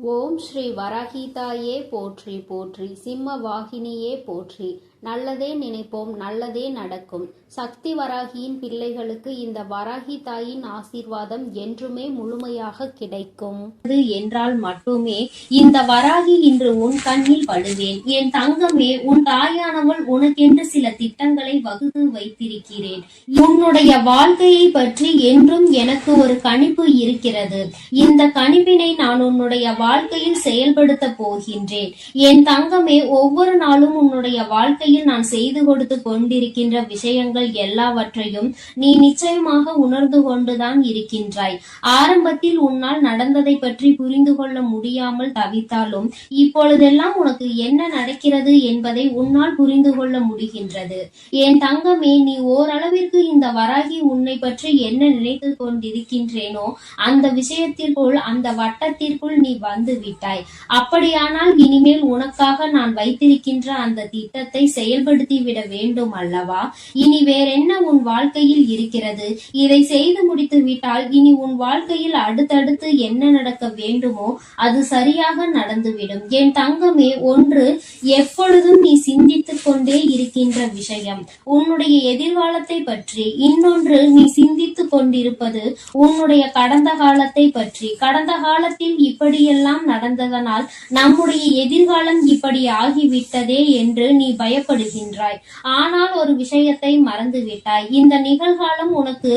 ஓம் ஸ்ரீ வராகிதாயே போற்றி போற்றி, சிம்ம வாகினியே போற்றி. நல்லதே நினைப்போம், நல்லதே நடக்கும். சக்தி வராகியின் பிள்ளைகளுக்கு இந்த வராகி தாயின் ஆசீர்வாதம் என்றுமே முழுமையாக கிடைக்கும் என்றால் மட்டுமே இந்த வராகி இன்று உன் கண்ணில் படுவேன். என் தங்கமே, உன் தாயானவள் உனக்கென்று சில திட்டங்களை வகுத்து வைத்திருக்கிறேன். உன்னுடைய வாழ்க்கையை பற்றி என்றும் எனக்கு ஒரு கணிப்பு இருக்கிறது. இந்த கணிப்பினை நான் உன்னுடைய வாழ்க்கையில் செயல்படுத்த போகின்றேன். என் தங்கமே, ஒவ்வொரு நாளும் உன்னுடைய வாழ்க்கை நான் செய்து கொடுத்து கொண்டிருக்கின்ற விஷயங்கள் எல்லாவற்றையும் நீ நிச்சயமாக உணர்ந்து கொண்டுதான் இருக்கின்றாய். ஆரம்பத்தில் உன்னால் நடந்ததை பற்றி புரிந்து கொள்ள முடியாமல் தவித்தாலும் இப்பொழுதெல்லாம் உனக்கு என்ன நடக்கிறது என்பதை உன்னால் புரிந்து கொள்ள முடிகின்றது. என் தங்கமே, நீ ஓரளவிற்கு இந்த வராகி உன்னை பற்றி என்ன நினைத்து கொண்டிருக்கின்றேனோ அந்த விஷயத்திற்குள், அந்த வட்டத்திற்குள் நீ வந்து விட்டாய். அப்படியானால் இனிமேல் உனக்காக நான் வைத்திருக்கின்ற அந்த திட்டத்தை செயல்படுத்தி விட வேண்டும் அல்லவா? இனி வேறென்ன உன் வாழ்க்கையில் இருக்கிறது? இதை செய்து முடித்து விட்டால் இனி உன் வாழ்க்கையில் அடுத்தடுத்து என்ன நடக்க வேண்டுமோ அது சரியாக நடந்துவிடும். என் தங்கமே, ஒன்று எப்பொழுதும் நீ சிந்தித்துக் கொண்டே இருக்கின்ற விஷயம் உன்னுடைய எதிர்காலத்தை பற்றி, இன்னொன்று நீ சிந்தித்துக் கொண்டிருப்பது உன்னுடைய கடந்த காலத்தை பற்றி. கடந்த காலத்தில் இப்படியெல்லாம் நடந்ததனால் நம்முடைய எதிர்காலம் இப்படி ஆகிவிட்டதே என்று நீ பயப்படுகின்றாய். ஆனால் ஒரு விஷயத்தை மறந்துவிட்டாய். இந்த நிகழ்காலம் உனக்கு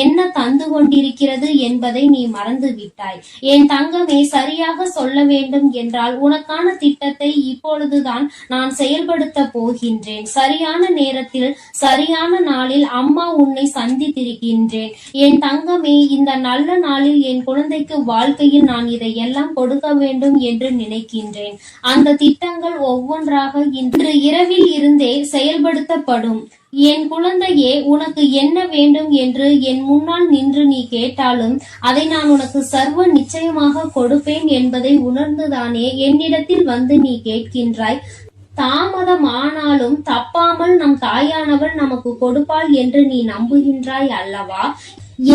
என்ன தந்து கொண்டிருக்கிறது என்பதை நீ மறந்து விட்டாய். என் தங்கமே, சரியாக சொல்ல வேண்டும் என்றால் உனக்கான திட்டத்தை இப்பொழுதுதான் நான் செயல்படுத்த போகின்றேன். சரியான நேரத்தில், சரியான நாளில் அம்மா உன்னை சந்தித்திருக்கின்றேன். என் தங்கமே, இந்த நல்ல நாளில் என் குழந்தைக்கு வாழ்க்கையில் நான் இதையெல்லாம் கொடுக்க வேண்டும் என்று நினைக்கின்றேன். அந்த திட்டங்கள் ஒவ்வொன்றாக இன்று இரவில் இருந்தே செயல்படுத்தப்படும். என் குழந்தையே, உனக்கு என்ன வேண்டும் என்று என் முன்னால் நின்று நீ கேட்டாலும் அதை நான் உனக்கு சர்வ நிச்சயமாக கொடுப்பேன் என்பதை உணர்ந்துதானே என்னிடத்தில் வந்து நீ கேட்கின்றாய். தாமதம் ஆனாலும் தப்பாமல் நம் தாயானவள் நமக்கு கொடுப்பாள் என்று நீ நம்புகின்றாய் அல்லவா?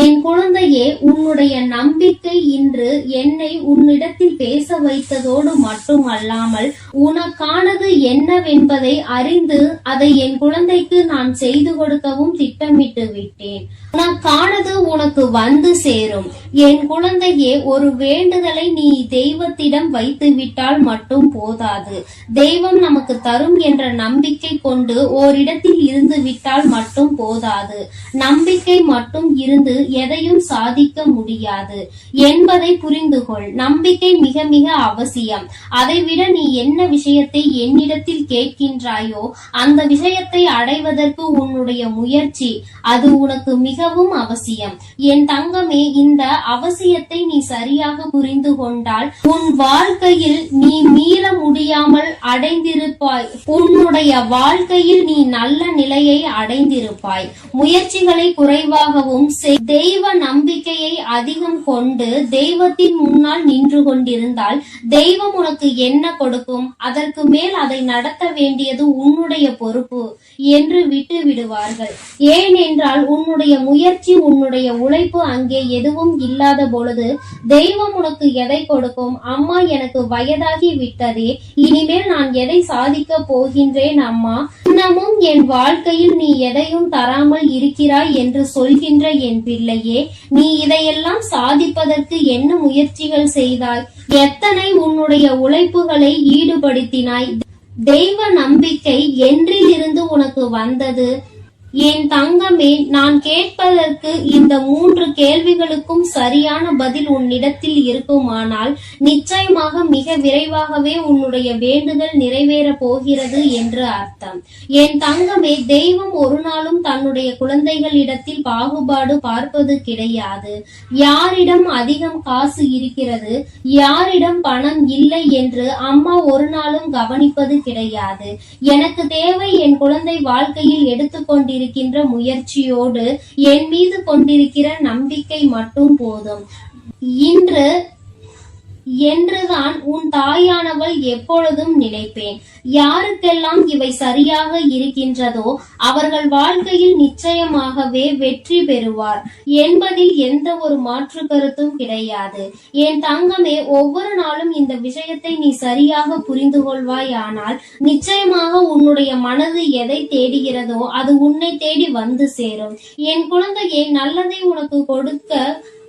என் குழந்தையே, உன்னுடைய நம்பிக்கை இன்று என்னை உன்னிடத்தில் பேச வைத்ததோடு மட்டுமல்லாமல் உனக்கானது என்னவென்பதை அறிந்து அதை என் குழந்தைக்கு நான் செய்து கொடுக்கவும் திட்டமிட்டு விட்டேன். உனக்கானது உனக்கு வந்து சேரும். என் குழந்தையே, ஒரு வேண்டுதலை நீ தெய்வத்திடம் வைத்து விட்டால் மட்டும் போதாது. தெய்வம் நமக்கு தரும் என்ற நம்பிக்கை கொண்டு ஓரிடத்தில் இருந்து விட்டால் மட்டும் போதாது. நம்பிக்கை மட்டும் இருந்து எதையும் சாதிக்க முடியாது என்பதை புரிந்து கொள். நம்பிக்கை மிக மிக அவசியம். அதைவிட நீ என்ன விஷயத்தை என்னிடத்தில் கேட்கின்றாயோ அந்த விஷயத்தை அடைவதற்கு உன்னுடைய முயற்சி, அது உனக்கு மிகவும் அவசியம். என் தங்கமே, இந்த அவசியத்தை நீ சரியாக புரிந்து கொண்டால் உன் வாழ்க்கையில் நீ மீள முடியாமல் அடைந்திருப்பாய். உன்னுடைய வாழ்க்கையில் நீ நல்ல நிலையை அடைந்திருப்பாய். முயற்சிகளை குறைவாகவும் தெய்வ நம்பிக்கையை அதிகம் கொண்டு தெய்வத்தின் முன்னால் நின்று கொண்டிருந்தால் தெய்வம் உனக்கு என்ன கொடுக்கும்? அதற்கு மேல் அதை நடத்த வேண்டியது உன்னுடைய பொறுப்பு என்று விட்டு விடுவார்கள். ஏனென்றால் உன்னுடைய முயற்சி, உன்னுடைய உழைப்பு அங்கே எதுவும் இல்லாத பொழுது தெய்வம் உனக்கு எதை கொடுக்கும்? அம்மா, எனக்கு வயதாகி விட்டதே, இனிமேல் நான் எதை சாதிக்க போகின்றேன் அம்மா? இன்னமும் என் வாழ்க்கையில் நீ எதையும் தராமல் இருக்கிறாய் என்று சொல்கின்ற என் பிள்ளையே, நீ இதையெல்லாம் சாதிப்பதற்கு என்ன முயற்சிகள் செய்தாய்? எத்தனை உன்னுடைய உழைப்புகளை ஈடுபடுத்தினாய்? தெய்வ நம்பிக்கை என்றிலிருந்து உனக்கு வந்தது? என் தங்கமே, நான் கேட்பதற்கு இந்த 3 கேள்விகளுக்கும் சரியான பதில் உன்னிடத்தில் இருக்குமானால் நிச்சயமாக மிக விரைவாகவே உன்னுடைய வேண்டுதல் நிறைவேற போகிறது என்று அர்த்தம். என் தங்கமே, தெய்வம் ஒரு நாளும் தன்னுடைய குழந்தைகளிடத்தில் பாகுபாடு பார்ப்பது கிடையாது. யாரிடம் அதிகம் காசு இருக்கிறது, யாரிடம் பணம் இல்லை என்று அம்மா ஒரு நாளும் கவனிப்பது கிடையாது. எனக்கு தேவை என் குழந்தை வாழ்க்கையில் எடுத்துக்கொண்டிருக்கின்ற முயற்சியோடு என் மீது கொண்டிருக்கிற நம்பிக்கை மட்டும் போதும். இன்று என்றுதான் உன் தாயானவள் எப்பொழுதும் நினைப்பேன். யாருக்கெல்லாம் இவை சரியாக இருக்கின்றதோ அவர்கள் வாழ்க்கையில் நிச்சயமாகவே வெற்றி பெறுவார் என்பதில் எந்த ஒரு மாற்று கருத்தும் கிடையாது. என் தங்கமே, ஒவ்வொரு நாளும் இந்த விஷயத்தை நீ சரியாக புரிந்து கொள்வாயானால் நிச்சயமாக உன்னுடைய மனது எதை தேடுகிறதோ அது உன்னை தேடி வந்து சேரும். என் குழந்தையை, நல்லதை உனக்கு கொடுக்க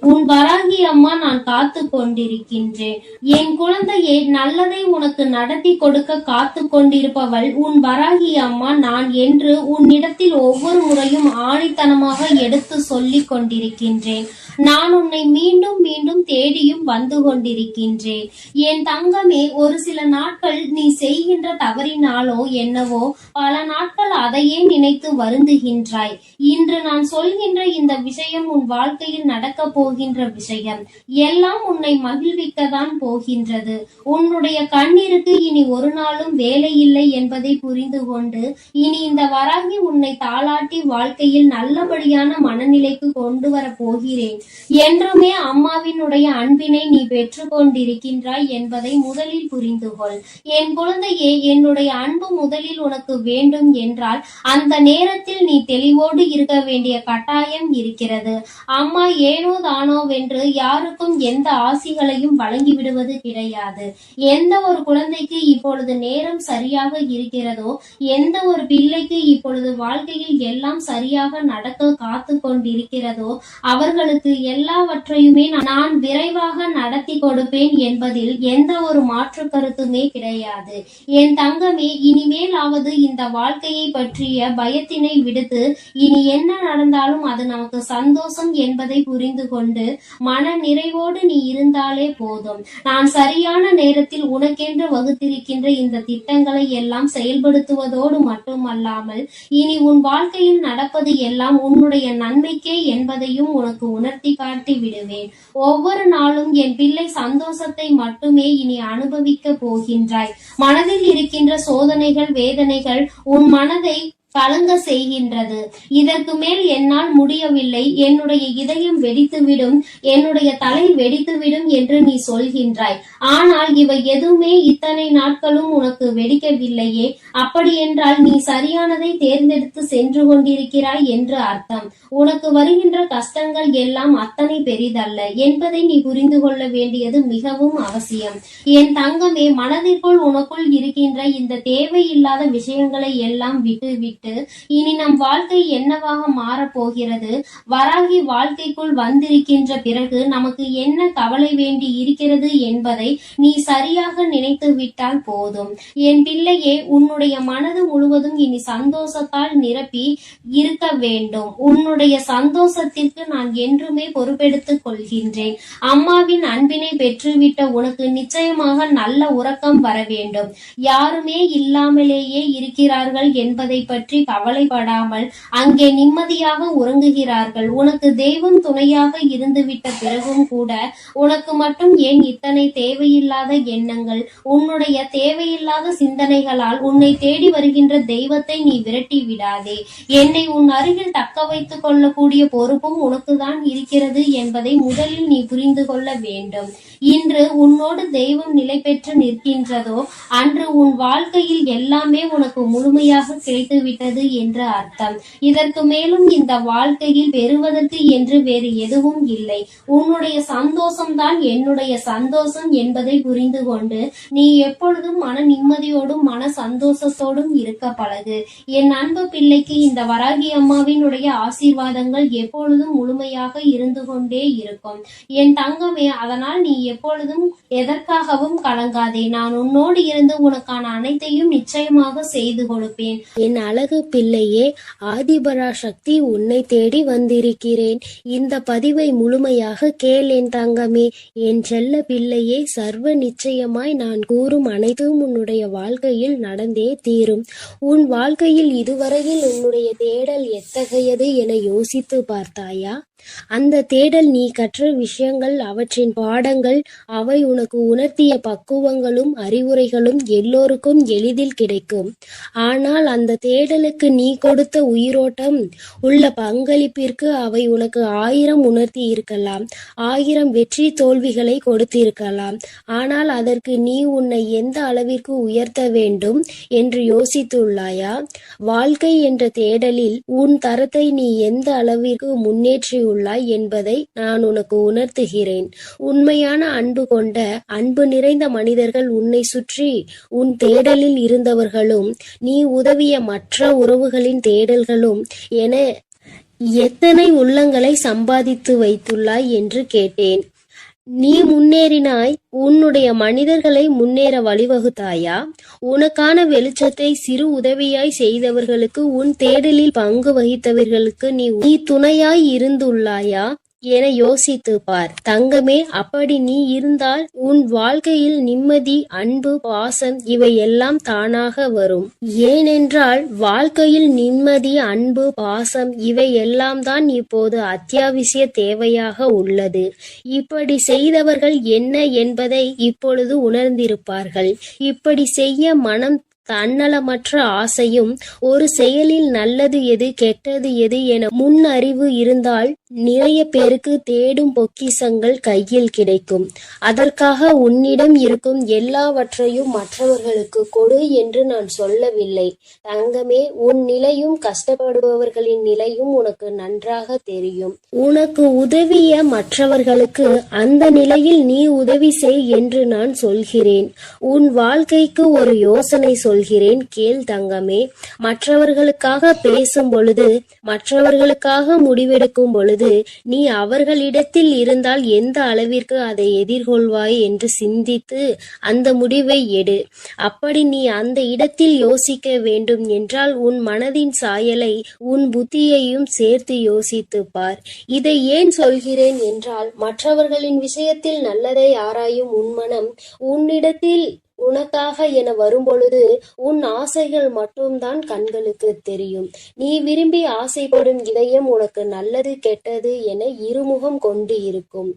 உன் வராகி அம்மா நான் காத்து கொண்டிருக்கின்றேன். என் குழந்தையே, நல்லதை உனக்கு நடத்தி கொடுக்க காத்து கொண்டிருப்பவள் உன் வராகி அம்மா நான் என்று உன்னிடத்தில் ஒவ்வொரு முறையும் ஆணித்தனமாக எடுத்து சொல்லிக் கொண்டிருக்கின்றேன். நான் உன்னை மீண்டும் மீண்டும் தேடியும் வந்து கொண்டிருக்கின்றேன். என் தங்கமே, ஒரு சில நாட்கள் நீ செய்கின்ற தவறினாலோ என்னவோ பல நாட்கள் அதையே நினைத்து வருந்துகின்றாய். இன்று நான் சொல்கின்ற இந்த விஷயம் உன் வாழ்க்கையில் நடக்க போகின்ற விஷயம். எல்லாம் உன்னை மகிழ்விக்கத்தான் போகின்றது. உன்னுடைய கண்ணீருக்கு இனி ஒரு நாளும் வேலை இல்லை என்பதை புரிந்து கொண்டு இனி இந்த வராகி உன்னை தாளாட்டி வாழ்க்கையில் நல்லபடியான மனநிலைக்கு கொண்டு வர போகிறேன். என்றுமே அம்மாவினுடைய அன்பினை நீ பெற்று கொண்டிருக்கின்றாய் என்பதை முதலில் புரிந்து கொள். என் குழந்தையே, என்னுடைய அன்பு முதலில் உனக்கு வேண்டும் என்றால் அந்த நேரத்தில் நீ தெளிவோடு இருக்க வேண்டிய கட்டாயம் இருக்கிறது. அம்மா ஏனோ தானோவென்று யாருக்கும் எந்த ஆசிகளையும் வழங்கிவிடுவது கிடையாது. எந்த ஒரு குழந்தைக்கு இப்பொழுது நேரம் சரியாக இருக்கிறதோ, எந்த ஒரு பிள்ளைக்கு இப்பொழுது வாழ்க்கையில் எல்லாம் சரியாக நடக்க காத்து கொண்டிருக்கிறதோ அவர்களுக்கு எல்லாவற்றையுமே நான் விரைவாக நடத்தி கொடுப்பேன் என்பதில் எந்த ஒரு மாற்று கருத்துமே கிடையாது. என் தங்கமே, இனிமேலாவது இந்த வாழ்க்கையை பற்றிய பயத்தினை விடுத்து இனி என்ன நடந்தாலும் அது நமக்கு சந்தோஷம் என்பதை புரிந்து கொண்டு மன நிறைவோடு நீ இருந்தாலே போதும். நான் சரியான நேரத்தில் உனக்கென்று வகுத்திருக்கின்ற இந்த திட்டங்களை எல்லாம் செயல்படுத்துவதோடு மட்டுமல்லாமல் இனி உன் வாழ்க்கையில் நடப்பது எல்லாம் உன்னுடைய நன்மைக்கே என்பதையும் உனக்கு உணர்த்தி காட்டி விடுவேன். ஒவ்வொரு நாளும் என் பிள்ளை சந்தோஷத்தை மட்டுமே இனி அனுபவிக்க போகின்றாய். மனதில் இருக்கின்ற சோதனைகள், வேதனைகள் உன் மனதை கலங்க செய்கின்றது. இதற்கு மேல் என்னால் முடியவில்லை, என்னுடைய இதயம் வெடித்துவிடும், என்னுடைய தலை வெடித்துவிடும் என்று நீ சொல்கின்றாய். ஆனால் இவை எதுவுமே இத்தனை நாட்களும் உனக்கு வெடிக்கவில்லையே. அப்படி என்றால் நீ சரியானதை தேர்ந்தெடுத்து சென்று கொண்டிருக்கிறாய் என்று அர்த்தம். உனக்கு வருகின்ற கஷ்டங்கள் எல்லாம் அத்தனை பெரிதல்ல என்பதை நீ புரிந்து கொள்ள வேண்டியது மிகவும் அவசியம். என் தங்கமே, மனதிற்குள் உனக்குள் இருக்கின்ற இந்த தேவையில்லாத விஷயங்களை எல்லாம் விட்டு இனி நம் வாழ்க்கை என்னவாக மாறப்போகிறது, வராகி வாழ்க்கைக்குள் வந்திருக்கின்ற பிறகு நமக்கு என்ன கவலை வேண்டி இருக்கிறது என்பதை நீ சரியாக நினைத்து விட்டால் போதும். என் பிள்ளையே, உன்னுடைய மனது முழுவதும் இனி சந்தோஷத்தால் நிரப்பி இருக்க வேண்டும். உன்னுடைய சந்தோஷத்திற்கு நான் என்றுமே பொறுப்பெடுத்துக் கொள்கின்றேன். அம்மாவின் அன்பினை பெற்றுவிட்ட உனக்கு நிச்சயமாக நல்ல உறக்கம் வர வேண்டும். யாருமே இல்லாமலேயே இருக்கிறார்கள் என்பதை பற்றி கவலைப்படாமல் அங்கே நிம்மதியாக உறங்குகிறார்கள். உனக்கு தெய்வம் துணையாக இருந்துவிட்ட பிறகும் கூட உனக்கு மட்டும் ஏன் இத்தனை தேவையில்லாத எண்ணங்கள்? உன்னுடைய தேவையில்லாத சிந்தனைகளால் உன்னை தேடி வருகின்ற தெய்வத்தை நீ விரட்டி விடாதே. என்னை உன் அருகில் தக்க வைத்துக் கொள்ளக்கூடிய பொறுப்பும் உனக்குதான் இருக்கிறது என்பதை முதலில் நீ புரிந்து கொள்ள வேண்டும். இன்று உன்னோடு தெய்வம் நிலை பெற்று நிற்கின்றதோ அன்று உன் வாழ்க்கையில் எல்லாமே உனக்கு முழுமையாக கிடைத்துவிட்டது என்று அர்த்தம். இதற்கு மேலும் இந்த வாழ்க்கையில் பெறுவதற்கு என்று வேறு எதுவும் இல்லை. உன்னுடைய சந்தோஷம்தான் என்னுடைய சந்தோஷம் என்பதை புரிந்து கொண்டு நீ எப்பொழுதும் மன நிம்மதியோடும் மன சந்தோஷத்தோடும் இருக்க பழகு. என் அன்பு பிள்ளைக்கு இந்த வராகி அம்மாவினுடைய ஆசீர்வாதங்கள் எப்பொழுதும் முழுமையாக இருந்து கொண்டே இருக்கும். என் தங்கமே, அதனால் நீ எப்பொழுதும் எதற்காகவும் கலங்காதே. நான் உன்னோடு இருந்து உனக்கான அனைத்தையும் நிச்சயமாக செய்து கொடுப்பேன். என் அழகு பிள்ளையே, ஆதிபராசக்தி உன்னை தேடி வந்திருக்கிறேன். இந்த பதிவை முழுமையாக கேள் என் தங்கமே. என் செல்ல பிள்ளையே, சர்வ நிச்சயமாய் நான் கூறும் அனைத்தும் உன்னுடைய வாழ்க்கையில் நடந்தே தீரும். உன் வாழ்க்கையில் இதுவரையில் உன்னுடைய தேடல் எத்தகையது என யோசித்து பார்த்தாயா? அந்த தேடல் நீ கற்ற விஷயங்கள், அவற்றின் பாடங்கள், அவை உனக்கு உணர்த்திய பக்குவங்களும் அறிவுரைகளும் எல்லோருக்கும் எளிதில் கிடைக்கும். ஆனால் அந்த தேடலுக்கு நீ கொடுத்த உயிரோட்டம் உள்ள பங்களிப்பிற்கு அவை உனக்கு 1000 உணர்த்தி இருக்கலாம், 1000 வெற்றி தோல்விகளை கொடுத்திருக்கலாம். ஆனால் அதற்கு நீ உன்னை எந்த அளவிற்கு உயர்த்த வேண்டும் என்று யோசித்துள்ளாயா? வாழ்க்கை என்ற தேடலில் உன் தரத்தை நீ எந்த அளவிற்கு முன்னேற்றியுள்ளாய் என்பதை நான் உனக்கு உணர்த்துகிறேன். உண்மையான அன்பு கொண்ட, அன்பு நிறைந்த மனிதர்கள் உன்னை சுற்றி உன் தேடலில் இருந்தவர்களும், நீ உதவிய மற்ற உறவுகளின் தேடல்களும் என எத்தனை உள்ளங்களை சம்பாதித்து வைத்துள்ளாய் என்று கேட்டேன். நீ முன்னேறினாய். உன்னுடைய மனிதர்களை முன்னேற வழிவகுத்தாயா? உனக்கான வெளிச்சத்தை சிறு உதவியாய் செய்தவர்களுக்கு, உன் தேடலில் பங்கு வகித்தவர்களுக்கு நீ துணையாய் இருந்துள்ளாயா என யோசித்து பார். தங்கமே, அப்படி நீ இருந்தால் உன் வாழ்க்கையில் நிம்மதி, அன்பு, பாசம் இவை எல்லாம் தானாக வரும். ஏனென்றால் வாழ்க்கையில் நிம்மதி, அன்பு, பாசம் இவை எல்லாம் தான் இப்போது அத்தியாவசிய தேவையாக உள்ளது. இப்படி செய்தவர்கள் என்ன என்பதை இப்பொழுது உணர்ந்திருப்பார்கள். இப்படி செய்ய மனம் தன்னலமற்ற ஆசையும், ஒரு செயலில் நல்லது எது கெட்டது எது என முன் அறிவு இருந்தால் நிறைய பேருக்கு தேடும் பொக்கிஷங்கள் கையில் கிடைக்கும். அதற்காக உன்னிடம் இருக்கும் எல்லாவற்றையும் மற்றவர்களுக்கு கொடு என்று நான் சொல்லவில்லை. தங்கமே, உன் நிலையும் கஷ்டப்படுபவர்களின் நிலையும் உனக்கு நன்றாக தெரியும். உனக்கு உதவிய மற்றவர்களுக்கு அந்த நிலையில் நீ உதவி செய் என்று நான் சொல்கிறேன். உன் வாழ்க்கைக்கு ஒரு யோசனை சொல்கிறேன், கேள் தங்கமே. மற்றவர்களுக்காக பேசும் பொழுது, மற்றவர்களுக்காக முடிவெடுக்கும் பொழுது நீ அவர்களிடத்தில் இருந்தால் எந்த அளவிற்கு அதை எதிர்கொள்வாய் என்று சிந்தித்து அந்த முடிவை எடு. அப்படி நீ அந்த இடத்தில் யோசிக்க வேண்டும் என்றால் உன் மனதின் சாயலை, உன் புத்தியையும் சேர்த்து யோசித்து பார். இதை ஏன் சொல்கிறேன் என்றால், மற்றவர்களின் விஷயத்தில் நல்லதை ஆராயும் உன் மனம் உன்னிடத்தில் உனக்காக என வரும்பொழுது உன் ஆசைகள் மட்டும்தான் கண்களுக்கு தெரியும். நீ விரும்பி ஆசைப்படும் இதயம் உனக்கு நல்லது கெட்டது என இருமுகம் கொண்டு இருக்கும்.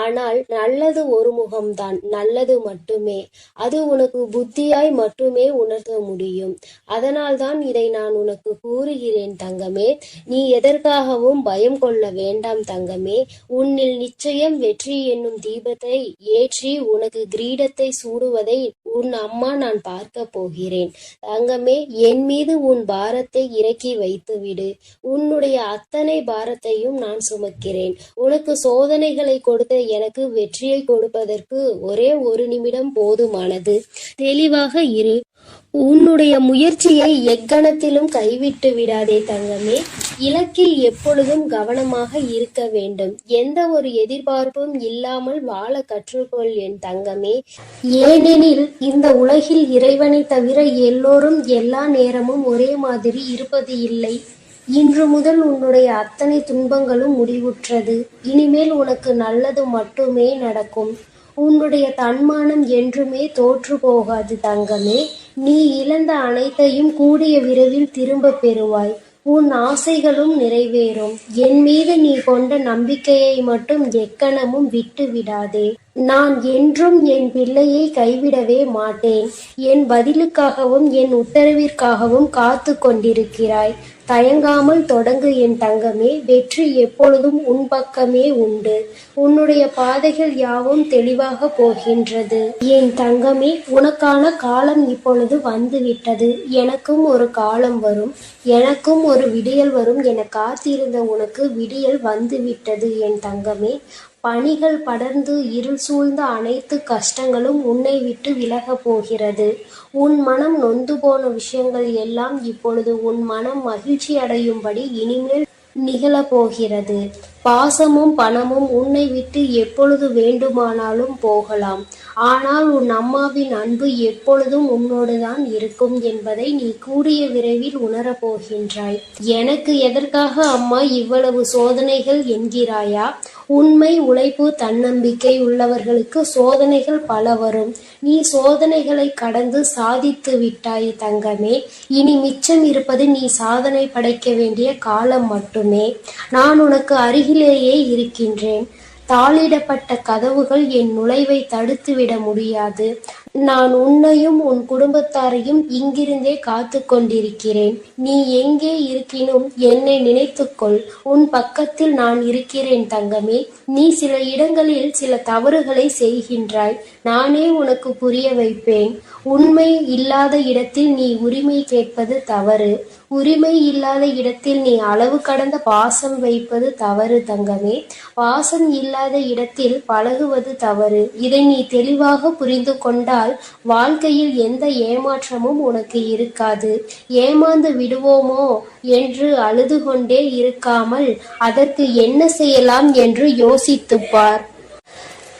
ஆனால் நல்லது ஒரு முகம்தான், நல்லது மட்டுமே. அது உனக்கு புத்தியாய் மட்டுமே உணர்த்த முடியும். அதனால்தான் இதை நான் உனக்கு கூறுகிறேன் தங்கமே. நீ எதற்காகவும் பயம் கொள்ள வேண்டாம் தங்கமே. உன்னில் நிச்சயம் வெற்றி என்னும் தீபத்தை ஏற்றி உனக்கு கிரீடத்தை சூடுவதை உன் அம்மா நான் பார்க்க போகிறேன். தங்கமே, என் மீது உன் பாரத்தை இறக்கி வைத்துவிடு. உன்னுடைய அத்தனை பாரத்தையும் நான் சுமக்கிறேன். உனக்கு சோதனைகளை கொடுத்த எனக்கு வெற்றியை கொடுப்பதற்கு ஒரே ஒரு நிமிடம் போதுமானது. தெளிவாக இரு. உன்னுடைய முயற்சியை எக்கணத்திலும் கைவிட்டு விடாதே தங்கமே. இலக்கில் எப்பொழுதும் கவனமாக இருக்க வேண்டும். எந்த ஒரு எதிர்பார்ப்பும் இல்லாமல் வாழ கற்றுக்கொள் என் தங்கமே. ஏனெனில் இந்த உலகில் இறைவனை தவிர எல்லோரும் எல்லா நேரமும் ஒரே மாதிரி இருப்பது இல்லை. இன்று முதல் உன்னுடைய அத்தனை துன்பங்களும் முடிவுற்றது. இனிமேல் உனக்கு நல்லது மட்டுமே நடக்கும். உன்னுடைய தன்மானம் என்றுமே தோற்று போகாது தங்கமே. நீ இழந்த அனைத்தையும் கூடிய விரைவில் திரும்ப பெறுவாய். உன் ஆசைகளும் நிறைவேறும். என் மீது நீ கொண்ட நம்பிக்கையை மட்டும் எக்கணமும் விட்டு விடாதே. நான் என்றும் என் பிள்ளையை கைவிடவே மாட்டேன். என் பதிலுக்காகவும் என் உத்தரவிற்காகவும் காத்து கொண்டிருக்கிறாய். தயங்காமல் தொடங்கு என் தங்கமே. வெற்றி எப்பொழுதும் உன் பக்கமே உண்டு. உன்னுடைய பாதைகள் யாவும் தெளிவாக போகின்றது என் தங்கமே. உனக்கான காலம் இப்பொழுது வந்துவிட்டது. எனக்கும் ஒரு காலம் வரும், எனக்கும் ஒரு விடியல் வரும் என காத்திருந்த உனக்கு விடியல் வந்துவிட்டது என் தங்கமே. பனிகள் படர்ந்து இருள் சூழ்ந்த அனைத்து கஷ்டங்களும் உன்னை விட்டு விலகப் போகிறது. உன் மனம் நொந்து போன விஷயங்கள் எல்லாம் இப்பொழுது உன் மனம் மகிழ்ச்சி அடையும்படி இனிமேல் நிகழப்போகிறது. பாசமும் பணமும் உன்னை விட்டு எப்பொழுது வேண்டுமானாலும் போகலாம். ஆனால் உன் அம்மாவின் அன்பு எப்பொழுதும் உன்னோடுதான் இருக்கும் என்பதை நீ கூடிய விரைவில் உணரப்போகின்றாய். எனக்கு எதற்காக அம்மா இவ்வளவு சோதனைகள் என்கிறாயா? உண்மை, உழைப்பு, தன்னம்பிக்கை உள்ளவர்களுக்கு சோதனைகள் பல வரும். நீ சோதனைகளை கடந்து சாதித்து விட்டாய் தங்கமே. இனி மிச்சம் இருப்பது நீ சாதனை படைக்க வேண்டிய காலம் மட்டுமே. நான் உனக்கு அருகிலேயே இருக்கின்றேன். தாளிடப்பட்ட கதவுகள் என் நுழைவை தடுத்துவிட முடியாது. நான் உன்னையும் உன் குடும்பத்தாரையும் இங்கிருந்தே காத்து கொண்டிருக்கிறேன். நீ எங்கே இருக்கினும் என்னை நினைத்துக்கொள். உன் பக்கத்தில் நான் இருக்கிறேன் தங்கமே. நீ சில இடங்களில் சில தவறுகளை செய்கின்றாய். நானே உனக்கு புரிய வைப்பேன். உண்மை இல்லாத இடத்தில் நீ உரிமை கேட்பது தவறு. உரிமை இல்லாத இடத்தில் நீ அளவு கடந்த பாசம் வைப்பது தவறு தங்கமே. பாசம் இல்லாத இடத்தில் பழகுவது தவறு. இதை நீ தெளிவாக புரிந்து கொண்டால் வாழ்க்கையில் எந்த ஏமாற்றமும் உனக்கு இருக்காது. ஏமாந்து விடுவோமோ என்று அழுது கொண்டே இருக்காமல் அதற்கு என்ன செய்யலாம் என்று யோசித்துப் பார்.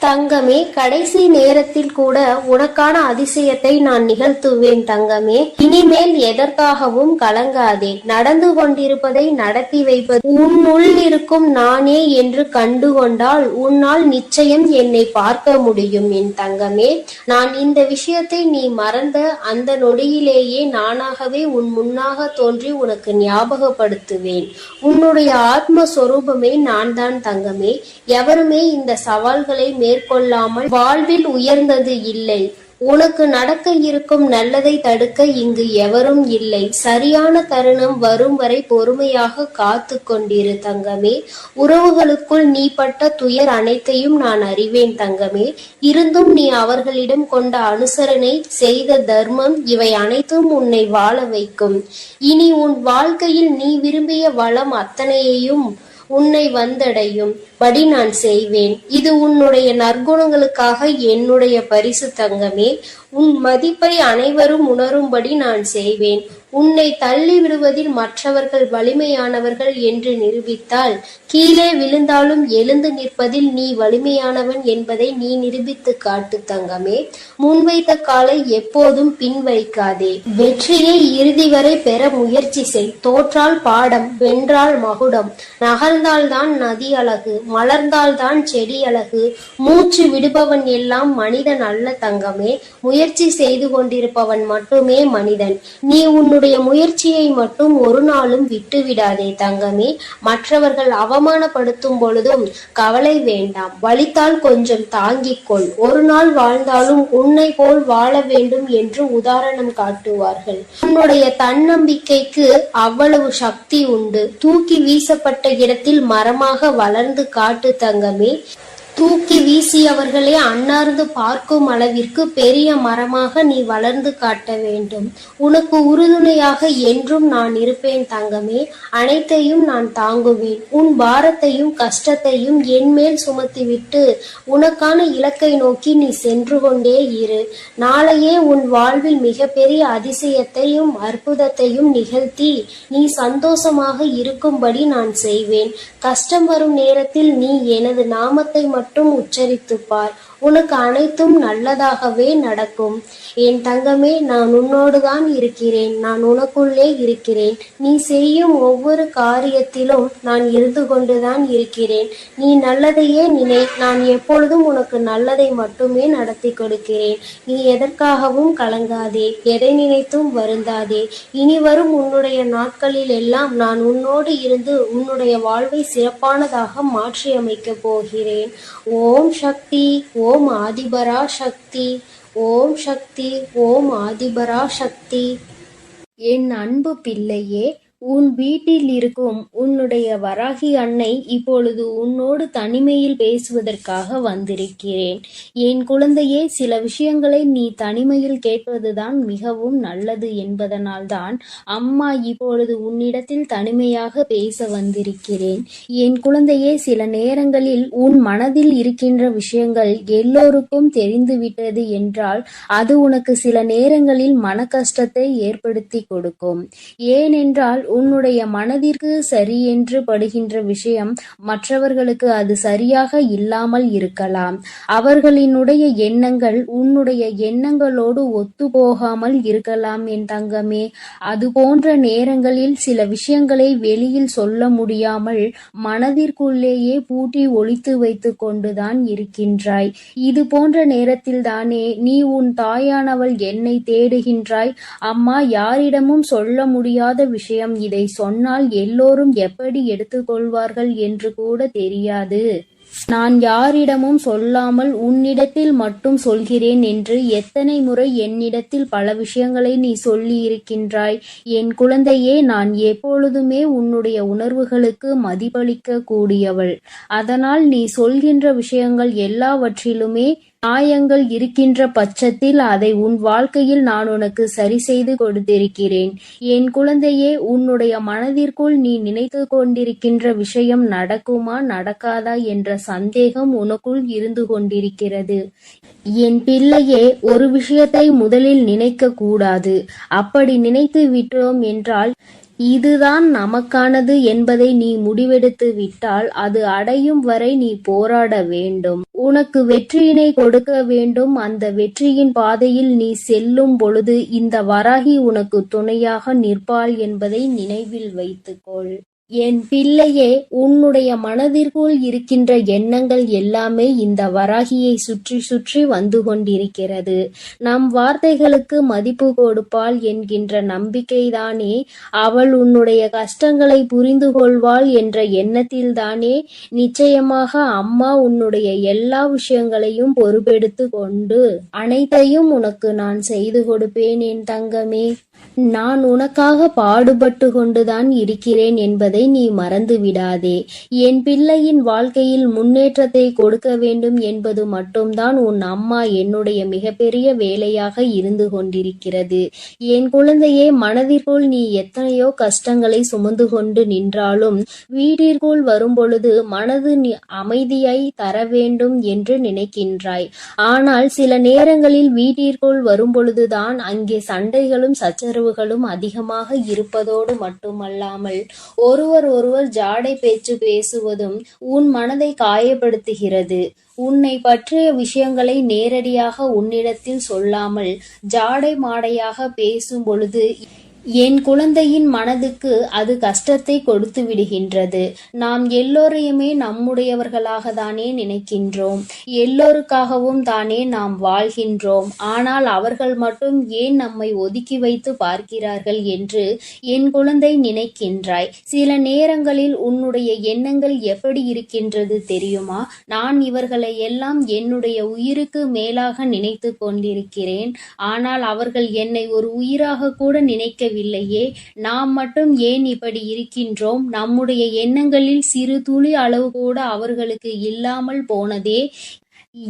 தங்கமே, கடைசி நேரத்தில் கூட உனக்கான அதிசயத்தை நான் நிகழ்த்துவேன் தங்கமே. இனிமேல் எதற்காகவும் கலங்காதே. நடந்து கொண்டிருப்பதை நடத்தி வைப்பது உன்னுள் இருக்கும் நானே என்று கண்டுகொண்டால் உன்னால் நிச்சயம் என்னை பார்க்க முடியும் என் தங்கமே. நான் இந்த விஷயத்தை நீ மறந்த அந்த நொடியிலேயே நானாகவே உன் முன்னாக தோன்றி உனக்கு ஞாபகப்படுத்துவேன். உன்னுடைய ஆத்மஸ்வரூபமே நான் தான் தங்கமே. எவருமே இந்த சவால்களை மேற்கொள்ளாமல் வாழ்வில் உயர்ந்தது இல்லை. உனக்கு நடக்க இருக்கும் நல்லதை தடுக்க இங்கு எவரும் இல்லை. சரியான தருணம் வரும் வரை பொறுமையாக காத்து கொண்டிரு தங்கமே. உறவுகளுக்குள் நீ பட்ட துயர் அனைத்தையும் நான் அறிவேன் தங்கமே. இருந்தும் நீ அவர்களிடம் கொண்ட அனுசரணை, செய்த தர்மம், இவை அனைத்தும் உன்னை வாழ வைக்கும். இனி உன் வாழ்க்கையில் நீ விரும்பிய வளம் அத்தனையையும் உன்னை வந்தடையும் படி நான் செய்வேன். இது உன்னுடைய நற்குணங்களுக்காக என்னுடைய பரிசு தங்கமே. உன் மதிப்பை அனைவரும் உணரும்படி நான் செய்வேன். உன்னை தள்ளி விடுவதில் மற்றவர்கள் வலிமையானவர்கள் என்று நிரூபித்தால், கீழே விழுந்தாலும் எழுந்து நிற்பதில் நீ வலிமையானவன் என்பதை நீ நிரூபித்து காட்டு தங்கமே. முன்வைத்த காலை எப்போதும் பின் வைக்காதே. வெற்றியை இறுதி வரை பெற முயற்சி செய். தோற்றால் பாடம், வென்றால் மகுடம். நகர்ந்தால்தான் நதி அழகு, மலர்ந்தால்தான் செடி அழகு. மூச்சு விடுபவன் எல்லாம் மனிதன் அல்ல தங்கமே. முயற்சி செய்து கொண்டிருப்பவன் மட்டுமே மனிதன். நீ உன்னுடைய முயற்சியை மட்டும் ஒரு நாளும் விட்டுவிடாதே தங்கமே. மற்றவர்கள் அவமானப்படுத்தும் பொழுதும் கவலை வேண்டாம். வலித்தால் கொஞ்சம் தாங்கிக்கொள். ஒரு நாள் வாழ்ந்தாலும் உன்னை போல் வாழ வேண்டும் என்று உதாரணம் காட்டுவார்கள். உன்னுடைய தன்னம்பிக்கைக்கு அவ்வளவு சக்தி உண்டு. தூக்கி வீசப்பட்ட இடத்தில் மரமாக வளர்ந்து காட்டு தங்கமே. தூக்கி வீசியவர்களே அன்னார்ந்து பார்க்கும் அளவிற்கு பெரிய மரமாக நீ வளர்ந்து காட்ட வேண்டும். உனக்கு உறுதுணையாக என்றும் நான் இருப்பேன் தங்கமே. அனைத்தையும் நான் தாங்குவேன். உன் பாரத்தையும் கஷ்டத்தையும் என் மேல் சுமத்திவிட்டு உனக்கான இலக்கை நோக்கி நீ சென்று கொண்டே இரு. நாளையே உன் வாழ்வில் மிகப்பெரிய அதிசயத்தையும் அற்புதத்தையும் நிகழ்த்தி நீ சந்தோஷமாக இருக்கும்படி நான் செய்வேன். கஷ்டம் வரும் நேரத்தில் நீ எனது நாமத்தை மட்டும் உச்சரித்துப் பார். உனக்கு அனைத்தும் நல்லதாகவே நடக்கும். என் தங்கமே, நான் உன்னோடுதான் இருக்கிறேன். நான் உனக்குள்ளே இருக்கிறேன். நீ செய்யும் ஒவ்வொரு காரியத்திலும் நான் இருந்து கொண்டுதான் இருக்கிறேன். நீ நல்லதையே நினை. நான் எப்பொழுதும் உனக்கு நல்லதை மட்டுமே நடத்தி கொடுக்கிறேன். நீ எதற்காகவும் கலங்காதே. எதை நினைத்தும் வருந்தாதே. இனி வரும் உன்னுடைய நாட்களில் எல்லாம் நான் உன்னோடு இருந்து உன்னுடைய வாழ்வை சிறப்பானதாக மாற்றி அமைக்கப் போகிறேன். ஓம் சக்தி, ஓம் ஆதிபரா சக்தி, ஓம் சக்தி, ஓம் ஆதிபரா சக்தி. என் அன்பு பிள்ளையே, உன் வீட்டில் இருக்கும் உன்னுடைய வராகி அன்னை இப்பொழுது உன்னோடு தனிமையில் பேசுவதற்காக வந்திருக்கிறேன். என் குழந்தையே, சில விஷயங்களை நீ தனிமையில் கேட்பதுதான் மிகவும் நல்லது என்பதனால்தான் அம்மா இப்பொழுது உன்னிடத்தில் தனிமையாக பேச வந்திருக்கிறேன். என் குழந்தையே, சில நேரங்களில் உன் மனதில் இருக்கின்ற விஷயங்கள் எல்லோருக்கும் தெரிந்துவிட்டது என்றால் அது உனக்கு சில நேரங்களில் மன கஷ்டத்தை ஏற்படுத்தி கொடுக்கும். ஏனென்றால் உன்னுடைய மனதிற்கு சரியென்று படுகின்ற விஷயம் மற்றவர்களுக்கு அது சரியாக இல்லாமல் இருக்கலாம். அவர்களினுடைய எண்ணங்கள் உன்னுடைய எண்ணங்களோடு ஒத்து போகாமல் இருக்கலாம் என் தங்கமே. அது போன்ற நேரங்களில் சில விஷயங்களை வெளியில் சொல்ல முடியாமல் மனதிற்குள்ளேயே பூட்டி ஒளித்து வைத்து கொண்டுதான் இருக்கின்றாய். இது போன்ற நேரத்தில் தானே நீ உன் தாயானவள் என்னை தேடுகின்றாய். அம்மா, யாரிடமும் சொல்ல முடியாத விஷயம், இதை சொன்னால் எல்லோரும் எப்படி எடுத்துக்கொள்வார்கள் என்று கூட தெரியாது. நான் யாரிடமும் சொல்லாமல் உன்னிடத்தில் மட்டும் சொல்கிறேன் என்று எத்தனை முறை என்னிடத்தில் பல விஷயங்களை நீ சொல்லி இருக்கின்றாய். என் குழந்தையே, நான் எப்பொழுதுமே உன்னுடைய உணர்வுகளுக்கு மதிப்பளிக்க கூடியவள். அதனால் நீ சொல்கின்ற விஷயங்கள் எல்லாவற்றிலுமே நியாயங்கள் இருக்கின்ற பட்சத்தில் அதை உன் வாழ்க்கையில் நான் உனக்கு சரி செய்து கொடுத்திருக்கிறேன். என் குழந்தையே, உன்னுடைய மனதிற்குள் நீ நினைத்து கொண்டிருக்கின்ற விஷயம் நடக்குமா நடக்காதா என்ற சந்தேகம் உனக்குள் இருந்து கொண்டிருக்கிறது. என் பிள்ளையே, ஒரு விஷயத்தை முதலில் நினைக்க கூடாது. அப்படி நினைத்து விட்டோம் என்றால் இதுதான் நமக்கானது என்பதை நீ முடிவெடுத்து விட்டால் அது அடையும் வரை நீ போராட வேண்டும். உனக்கு வெற்றியினை கொடுக்க வேண்டும். அந்த வெற்றியின் பாதையில் நீ செல்லும் பொழுது இந்த வராகி உனக்கு துணையாக நிற்பாள் என்பதை நினைவில் வைத்துக்கொள். என் பிள்ளையே, உன்னுடைய மனதிற்குள் இருக்கின்ற எண்ணங்கள் எல்லாமே இந்த வராகியை சுற்றி சுற்றி வந்து கொண்டிருக்கிறது. நம் வார்த்தைகளுக்கு மதிப்பு கொடுப்பாள் என்கின்ற நம்பிக்கைதானே, அவள் உன்னுடைய கஷ்டங்களை புரிந்து கொள்வாள் என்ற எண்ணத்தில்தானே நிச்சயமாக அம்மா உன்னுடைய எல்லா விஷயங்களையும் பொறுப்பெடுத்து கொண்டு அனைத்தையும் உனக்கு நான் செய்து கொடுப்பேன் என் தங்கமே. நான் உனக்காக பாடுபட்டு கொண்டுதான் இருக்கிறேன் என்பதை நீ மறந்து விடாதே. என் பிள்ளையின் வாழ்க்கையில் முன்னேற்றத்தை கொடுக்க வேண்டும் என்பது மட்டும்தான் உன் அம்மா என்னுடைய மிகப்பெரிய வேலையாக இருந்து கொண்டிருக்கிறது. என் குழந்தையே, மனதிற்குள் நீ எத்தனையோ கஷ்டங்களை சுமந்து கொண்டு நின்றாலும் வீட்டிற்குள் வரும்பொழுது மனது அமைதியை தர வேண்டும் என்று நினைக்கின்றாய். ஆனால் சில நேரங்களில் வீட்டிற்குள் வரும்பொழுதுதான் அங்கே சண்டைகளும் சச்சரவுகளும் அதிகமாக இருப்பதோடு மட்டுமல்லாமல் ஒருவர் ஜாடை பேச்சு பேசுவதும் உன் மனதை காயப்படுத்துகிறது. உன்னை பற்றிய விஷயங்களை நேரடியாக உன்னிடத்தில் சொல்லாமல் ஜாடை மாடையாக பேசும் பொழுது என் குழந்தையின் மனதுக்கு அது கஷ்டத்தை கொடுத்து விடுகின்றது. நாம் எல்லோரையுமே நம்முடையவர்களாக தானே நினைக்கின்றோம். எல்லோருக்காகவும் தானே நாம் வாழ்கின்றோம். ஆனால் அவர்கள் மட்டும் ஏன் நம்மை ஒதுக்கி வைத்து பார்க்கிறார்கள் என்று என் குழந்தை நினைக்கின்றாய். சில நேரங்களில் உன்னுடைய எண்ணங்கள் எப்படி இருக்கின்றது தெரியுமா? நான் இவர்களை எல்லாம் என்னுடைய உயிருக்கு மேலாக நினைத்து கொண்டிருக்கிறேன். ஆனால் அவர்கள் என்னை ஒரு உயிராக கூட நினைக்க இல்லையே. நாம் மட்டும் ஏன் இப்படி இருக்கின்றோம்? நம்முடைய எண்ணங்களில் சிறு துளி அளவு கூட அவர்களுக்கு இல்லாமல் போனதே.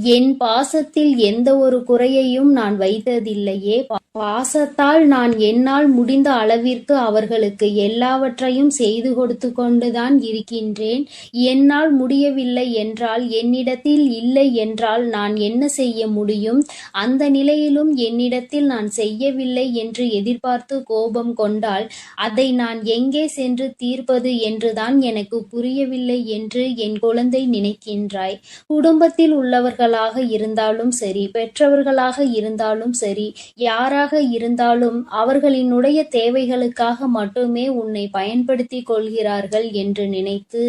என் பாசத்தில் எந்த ஒரு குறையையும் நான் வைத்ததில்லையே. பாசத்தால் நான் என்னால் முடிந்த அளவிற்கு அவர்களுக்கு எல்லாவற்றையும் செய்து கொடுத்து கொண்டுதான் இருக்கின்றேன். என்னால் முடியவில்லை என்றால், என்னிடத்தில் இல்லை என்றால் நான் என்ன செய்ய முடியும்? அந்த நிலையிலும் என்னிடத்தில் நான் செய்யவில்லை என்று எதிர்பார்த்து கோபம் கொண்டால் அதை நான் எங்கே சென்று தீர்ப்பது என்றுதான் எனக்கு புரியவில்லை என்று என் குழந்தை நினைக்கின்றாய். குடும்பத்தில் உள்ளவர்களாக இருந்தாலும் சரி, பெற்றவர்களாக இருந்தாலும் சரி, யாராக இருந்தாலும் அவர்களினுடைய தேவைகளுக்காக மட்டுமே உன்னை பயன்படுத்தி கொள்கிறார்கள் என்று நினைத்து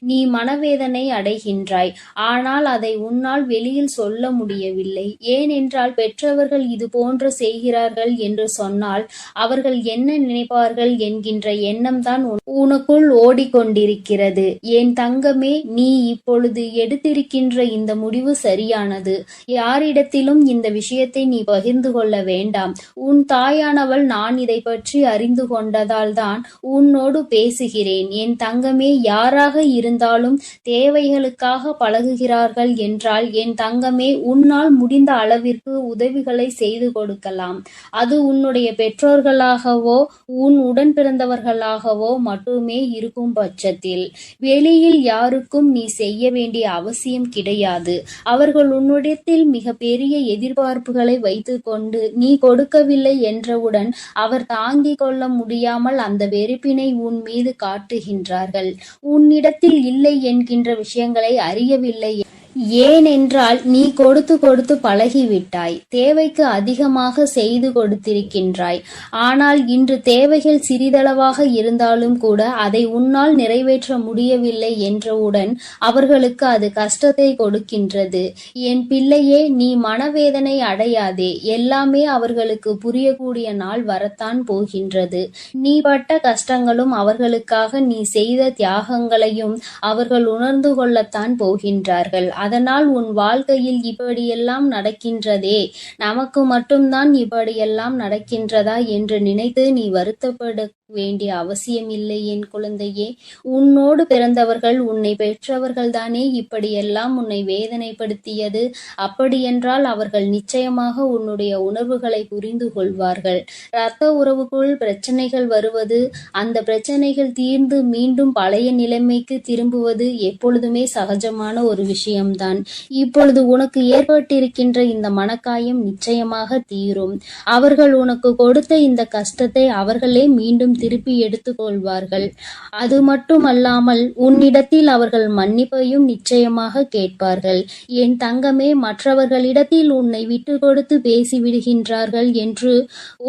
நீ மனவேதனை அடைகின்றாய். ஆனால் அதை உன்னால் வெளியில் சொல்ல முடியவில்லை. ஏனென்றால் பெற்றவர்கள் இது போன்று செய்கிறார்கள் என்று சொன்னால் அவர்கள் என்ன நினைப்பார்கள் என்கின்ற எண்ணம்தான் உனக்குள் ஓடிக்கொண்டிருக்கிறது. என் தங்கமே, நீ இப்பொழுது எடுத்திருக்கின்ற இந்த முடிவு சரியானது. யாரிடத்திலும் இந்த விஷயத்தை நீ பகிர்ந்து கொள்ள வேண்டாம். உன் தாயானவள் நான் இதை பற்றி அறிந்து கொண்டதால் தான் உன்னோடு பேசுகிறேன். என் தங்கமே, யாராக இருந்தாலும் தேவைகளுக்காக பழகுகிறார்கள் என்றால் என் தங்கமே, உன்னால் முடிந்த அளவிற்கு உதவிகளை செய்து கொடுக்கலாம். அது உன்னுடைய பெற்றோர்களாகவோ உன் உடன் பிறந்தவர்களாகவோ மட்டுமே இருக்கும் பட்சத்தில் வெளியில் யாருக்கும் நீ செய்ய வேண்டிய அவசியம் கிடையாது. அவர்கள் உன்னிடத்தில் மிக பெரிய எதிர்பார்ப்புகளை வைத்துக்கொண்டு நீ கொடுக்கவில்லை என்றவுடன் அவர் தாங்கிக் கொள்ள முடியாமல் அந்த வெறுப்பினை உன் மீது காட்டுகின்றார்கள். உன்னிடத்தில் இல்லை என்கின்ற விஷயங்களை அறியவில்லை. ஏனென்றால் நீ கொடுத்து கொடுத்து பழகிவிட்டாய். தேவைக்கு அதிகமாக செய்து கொடுத்திருக்கின்றாய். ஆனால் இன்று தேவைகள் சிறிதளவாக இருந்தாலும் கூட அதை உன்னால் நிறைவேற்ற முடியவில்லை என்றவுடன் அவர்களுக்கு அது கஷ்டத்தை கொடுக்கின்றது. என் பிள்ளையே, நீ மனவேதனை அடையாதே. எல்லாமே அவர்களுக்கு புரியக்கூடிய நாள் வரத்தான் போகின்றது. நீ பட்ட கஷ்டங்களும் அவர்களுக்காக நீ செய்த தியாகங்களையும் அவர்கள் உணர்ந்து கொள்ளத்தான் போகின்றார்கள். அதனால் உன் வாழ்க்கையில் இப்படியெல்லாம் நடக்கின்றதே, நமக்கு மட்டும்தான் இப்படியெல்லாம் நடக்கின்றதா என்று நினைத்து நீ வருத்தப்பட வேண்டிய அவசியமில்லை என் குழந்தையே. உன்னோடு பிறந்தவர்கள், உன்னை பெற்றவர்கள்தானே இப்படியெல்லாம் உன்னை வேதனைப்படுத்தியது. அப்படியென்றால் அவர்கள் நிச்சயமாக உன்னுடைய உணர்வுகளை புரிந்து கொள்வார்கள். இரத்த உறவுக்குள் பிரச்சனைகள் வருவது, அந்த பிரச்சனைகள் தீர்ந்து மீண்டும் பழைய நிலைமைக்கு திரும்புவது எப்பொழுதுமே சகஜமான ஒரு விஷயம்தான். இப்பொழுது உனக்கு ஏற்பட்டிருக்கின்ற இந்த மனக்காயம் நிச்சயமாக தீரும். அவர்கள் உனக்கு கொடுத்த இந்த கஷ்டத்தை அவர்களே மீண்டும் திருப்பி எடுத்துக் கொள்வார்கள். அது மட்டுமல்லாமல் உன்னிடத்தில் அவர்கள் மன்னிப்பையும் நிச்சயமாக கேட்பார்கள். என் தங்கமே, மற்றவர்களிடத்தில் உன்னை விட்டு கொடுத்து பேசிவிடுகின்றார்கள் என்று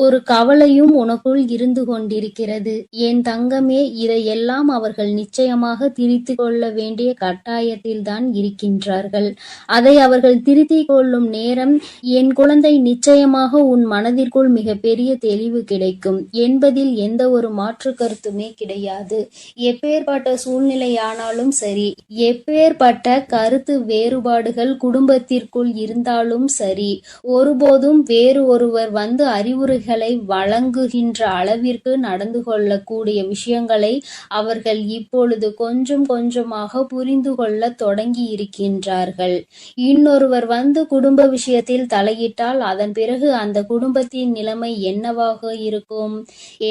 ஒரு கவலையும் உனக்குள் இருந்து கொண்டிருக்கிறது. என் தங்கமே, இதையெல்லாம் அவர்கள் நிச்சயமாக திருத்திக் கொள்ள வேண்டிய கட்டாயத்தில் தான் இருக்கின்றார்கள். அதை அவர்கள் திருத்திக் கொள்ளும் நேரம் என் குழந்தை, நிச்சயமாக உன் மனதிற்குள் மிக பெரிய தெளிவு கிடைக்கும் என்பதில் எந்த ஒரு மாற்று கருத்துமே கிடையாது. எப்பேற்பட்ட சூழ்நிலையானாலும் சரி, எப்பேற்பட்ட கருத்து வேறுபாடுகள் குடும்பத்திற்குள் இருந்தாலும் சரி, ஒருபோதும் வேறு ஒருவர் வந்து அறிவுரைகளை வழங்குகின்ற அளவிற்கு நடந்து கொள்ளக்கூடிய விஷயங்களை அவர்கள் இப்பொழுது கொஞ்சம் கொஞ்சமாக புரிந்து கொள்ள தொடங்கி இருக்கின்றார்கள். இன்னொருவர் வந்து குடும்ப விஷயத்தில் தலையிட்டால் அதன் பிறகு அந்த குடும்பத்தின் நிலைமை என்னவாக இருக்கும்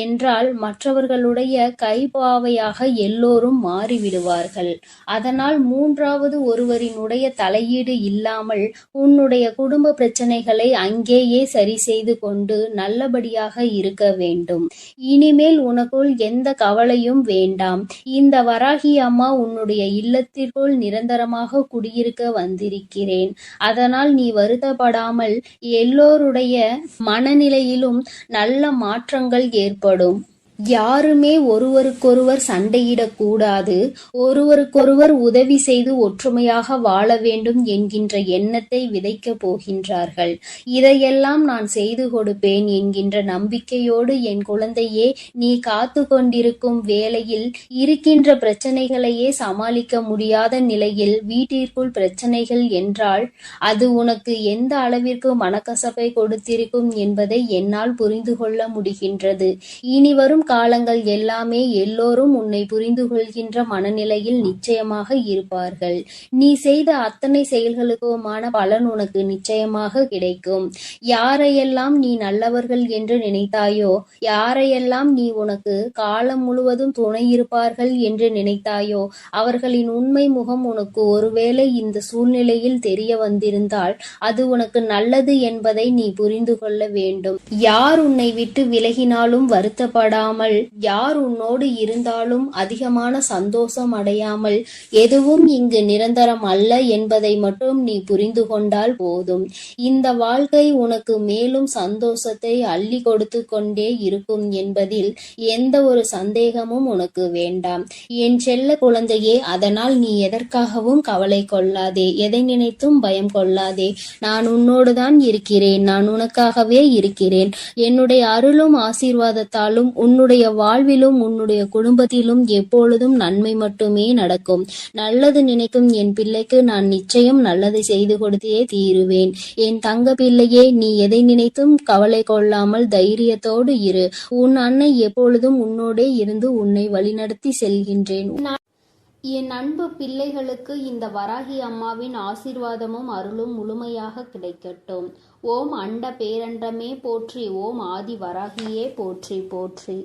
என்றால் மற்றவர்களுடைய கைப்பாவையாக எல்லோரும் மாறிவிடுவார்கள். அதனால் மூன்றாவது ஒருவரினுடைய தலையீடு இல்லாமல் உன்னுடைய குடும்ப பிரச்சனைகளை அங்கேயே சரி செய்து கொண்டு நல்லபடியாக இருக்க வேண்டும். இனிமேல் உனக்குள் எந்த கவலையும் வேண்டாம். இந்த வராகி அம்மா உன்னுடைய இல்லத்திற்குள் நிரந்தரமாக குடியிருக்க வந்திருக்கிறேன். அதனால் நீ வருத்தப்படாமல் எல்லோருடைய மனநிலையிலும் நல்ல மாற்றங்கள் ஏற்படும். யாருமே ஒருவருக்கொருவர் சண்டையிடக்கூடாது, ஒருவருக்கொருவர் உதவி செய்து ஒற்றுமையாக வாழ வேண்டும் என்கின்ற எண்ணத்தை விதைக்கப் போகின்றார்கள். இதையெல்லாம் நான் செய்து கொடுப்பேன் என்கின்ற நம்பிக்கையோடு என் குழந்தையே, நீ காத்து கொண்டிருக்கும் வேளையில் இருக்கின்ற பிரச்சனைகளையே சமாளிக்க முடியாத நிலையில் வீட்டிற்குள் பிரச்சனைகள் என்றால் அது உனக்கு எந்த அளவிற்கு மனக்கசப்பை கொடுத்திருக்கும் என்பதை என்னால் புரிந்து கொள்ள முடிகின்றது. இனி வரும் காலங்கள் எல்லாமே எல்லோரும் உன்னை புரிந்து கொள்கின்ற மனநிலையில் நிச்சயமாக இருப்பார்கள். நீ செய்த அத்தனை செயல்களுக்குமான பலன் உனக்கு நிச்சயமாக கிடைக்கும். யாரையெல்லாம் நீ நல்லவர்கள் என்று நினைத்தாயோ, யாரையெல்லாம் நீ உனக்கு காலம் முழுவதும் துணை இருப்பார்கள் என்று நினைத்தாயோ, அவர்களின் உண்மை முகம் உனக்கு ஒருவேளை இந்த சூழ்நிலையில் தெரிய வந்திருந்தால் அது உனக்கு நல்லது என்பதை நீ புரிந்து கொள்ள வேண்டும். யார் உன்னை விட்டு விலகினாலும் வருத்தப்படாமல், யார் உன்னோடு இருந்தாலும் அதிகமான சந்தோஷம் அடையாமல், எதுவும் இங்கு நிரந்தரம் அல்ல என்பதை மட்டும் நீ புரிந்து கொண்டால் போதும். இந்த வாழ்க்கை உனக்கு மேலும் சந்தோஷத்தை அள்ளி கொடுத்து கொண்டே இருக்கும் என்பதில் எந்த ஒரு சந்தேகமும் உனக்கு வேண்டாம் என் செல்ல குழந்தையே. அதனால் நீ எதற்காகவும் கவலை கொள்ளாதே, எதை நினைத்தும் பயம் கொள்ளாதே. நான் உன்னோடுதான் இருக்கிறேன், நான் உனக்காகவே இருக்கிறேன். என்னுடைய அருளும் ஆசீர்வாதத்தாலும் உன்னுடைய வாழ்விலும் உன்னுடைய குடும்பத்திலும் எப்பொழுதும் நன்மை மட்டுமே நடக்கும். நல்லது நினைக்கும் என் பிள்ளைக்கு நான் நிச்சயம் நல்லதை செய்து கொடுத்தே தீருவேன். என் தங்க பிள்ளையே, நீ எதை நினைத்தும் கவலை கொள்ளாமல் தைரியத்தோடு இரு. உன் அன்னை எப்பொழுதும் உன்னோடே இருந்து உன்னை வழிநடத்தி செல்கின்றேன். என் அன்பு பிள்ளைகளுக்கு இந்த வராகி அம்மாவின் ஆசீர்வாதமும் அருளும் முழுமையாக கிடைக்கட்டும். ஓம் அண்ட பேரண்டமே போற்றி, ஓம் ஆதி வராகியே போற்றி போற்றி.